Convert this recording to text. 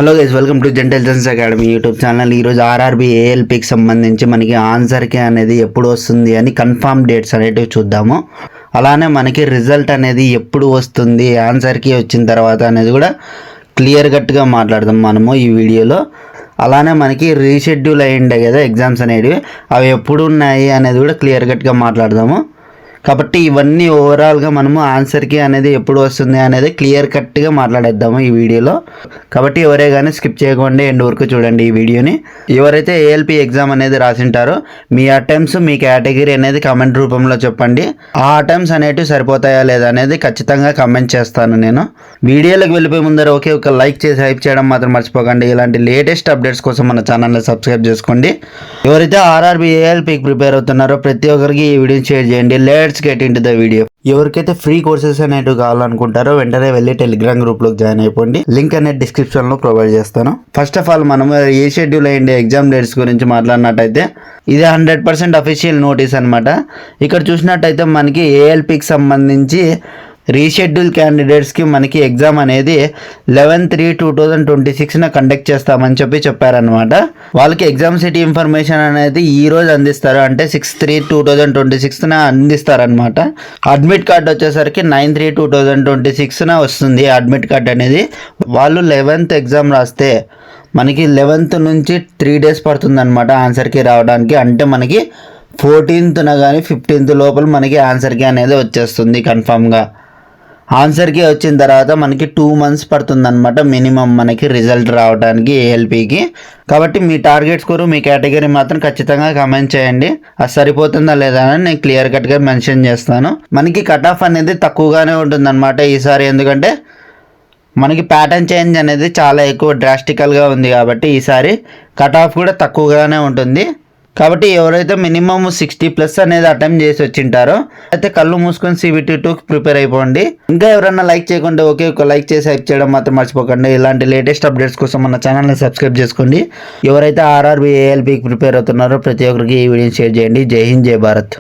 Hello guys, welcome to Gentelligence academy YouTube channel. ఈరోజు RRB ఏఎల్పికి సంబంధించి మనకి ఆన్సర్కి అనేది ఎప్పుడు వస్తుంది అని కన్ఫామ్ డేట్స్ అనేటివి చూద్దాము. అలానే మనకి రిజల్ట్ అనేది ఎప్పుడు వస్తుంది, ఆన్సర్కి వచ్చిన తర్వాత అనేది కూడా క్లియర్ కట్గా మాట్లాడదాం మనము ఈ వీడియోలో. అలానే మనకి రీషెడ్యూల్ అయ్యిండే కదా ఎగ్జామ్స్ అనేవి, అవి ఎప్పుడు ఉన్నాయి అనేది కూడా క్లియర్ కట్గా మాట్లాడదాము. కాబట్టి ఇవన్నీ ఓవరాల్గా మనము ఆన్సర్కి అనేది ఎప్పుడు వస్తుంది అనేది క్లియర్ కట్గా మాట్లాడేద్దాము ఈ వీడియోలో. కాబట్టి ఎవరే కానీ స్కిప్ చేయకుండా ఎండ్ వరకు చూడండి ఈ వీడియోని. ఎవరైతే ఏఎల్పి ఎగ్జామ్ అనేది రాసింటారో మీ అటెంప్ట్స్, మీ కేటగిరీ అనేది కమెంట్ రూపంలో చెప్పండి. ఆ అటెంప్ట్స్ అనేటివి సరిపోతాయా లేదా అనేది ఖచ్చితంగా కమెంట్ చేస్తాను నేను. వీడియోలోకి వెళ్ళిపోయే ముందర ఒక లైక్ చేసి హైప్ చేయడం మాత్రం మర్చిపోకండి. ఇలాంటి లేటెస్ట్ అప్డేట్స్ కోసం మన ఛానల్ని సబ్స్క్రైబ్ చేసుకోండి. ఎవరైతే ఆర్ఆర్బీ ఏఎల్పికి ప్రిపేర్ అవుతున్నారో ప్రతి ఒక్కరికి ఈ వీడియోని షేర్ చేయండి. Let's get into the video. ఎవరికైతే ఫ్రీ కోర్సెస్ అనేవి కావాలనుకుంటారో వెంటనే వెళ్ళి టెలిగ్రామ్ గ్రూప్లోకి జాయిన్ అయిపోండి. లింక్ అనేది డిస్క్రిప్షన్లో ప్రొవైడ్ చేస్తాను. ఫస్ట్ ఆఫ్ ఆల్ మనం ఏ షెడ్యూల్ అయ్యిండే ఎగ్జామ్ డేట్స్ గురించి మాట్లాడినట్టయితే ఇది 100% అఫీషియల్ నోటీస్ అనమాట. ఇక్కడ చూసినట్టయితే మనకి ఏఎల్పికి సంబంధించి రీషెడ్యూల్ క్యాండిడేట్స్కి మనకి ఎగ్జామ్ అనేది 11/3/2026 కండక్ట్ చేస్తామని చెప్పారనమాట. వాళ్ళకి ఎగ్జామ్ సిటీ ఇన్ఫర్మేషన్ అనేది ఈ రోజు అందిస్తారు, అంటే 6/3/2026 అందిస్తారనమాట. అడ్మిట్ కార్డ్ వచ్చేసరికి 9/3/2026 వస్తుంది అడ్మిట్ కార్డ్ అనేది. వాళ్ళు 11th ఎగ్జామ్ రాస్తే మనకి 11th నుంచి 3 days పడుతుందన్నమాట ఆన్సర్కి రావడానికి. అంటే మనకి 14th కానీ 15th లోపల మనకి ఆన్సర్కి అనేది వచ్చేస్తుంది కన్ఫామ్గా. ఆన్సర్కి వచ్చిన తర్వాత మనకి 2 months పడుతుంది అనమాట మినిమం మనకి రిజల్ట్ రావడానికి ఏఎల్పికి. కాబట్టి మీ టార్గెట్ స్కోరు, మీ కేటగిరీ మాత్రం ఖచ్చితంగా కమెంట్ చేయండి. అది సరిపోతుందా లేదా అని నేను క్లియర్ కట్గా మెన్షన్ చేస్తాను. మనకి కట్ ఆఫ్ అనేది తక్కువగానే ఉంటుందన్నమాట ఈసారి, ఎందుకంటే మనకి ప్యాటర్న్ చేంజ్ అనేది చాలా ఎక్కువ డ్రాస్టికల్గా ఉంది కాబట్టి ఈసారి కట్ ఆఫ్ కూడా తక్కువగానే ఉంటుంది. కాబట్టి ఎవరైతే మినిమం 60+ అనేది అటెంప్ట్ చేసి వచ్చింటారో అయితే కళ్ళు మూసుకొని CBT2 ప్రిపేర్ అయిపోండి. ఇంకా ఎవరైనా లైక్ చేయకుండా ఒక లైక్ చేసి హైప్ చేయడం మాత్రం మర్చిపోకండి. ఇలాంటి లేటెస్ట్ అప్డేట్స్ కోసం మన ఛానల్ని సబ్స్క్రైబ్ చేసుకోండి. ఎవరైతే ఆర్ఆర్బీ ఏఎల్పికి ప్రిపేర్ అవుతున్నారో ప్రతి ఒక్కరికి ఈ వీడియోని షేర్ చేయండి. జై హింద్, జై భారత్.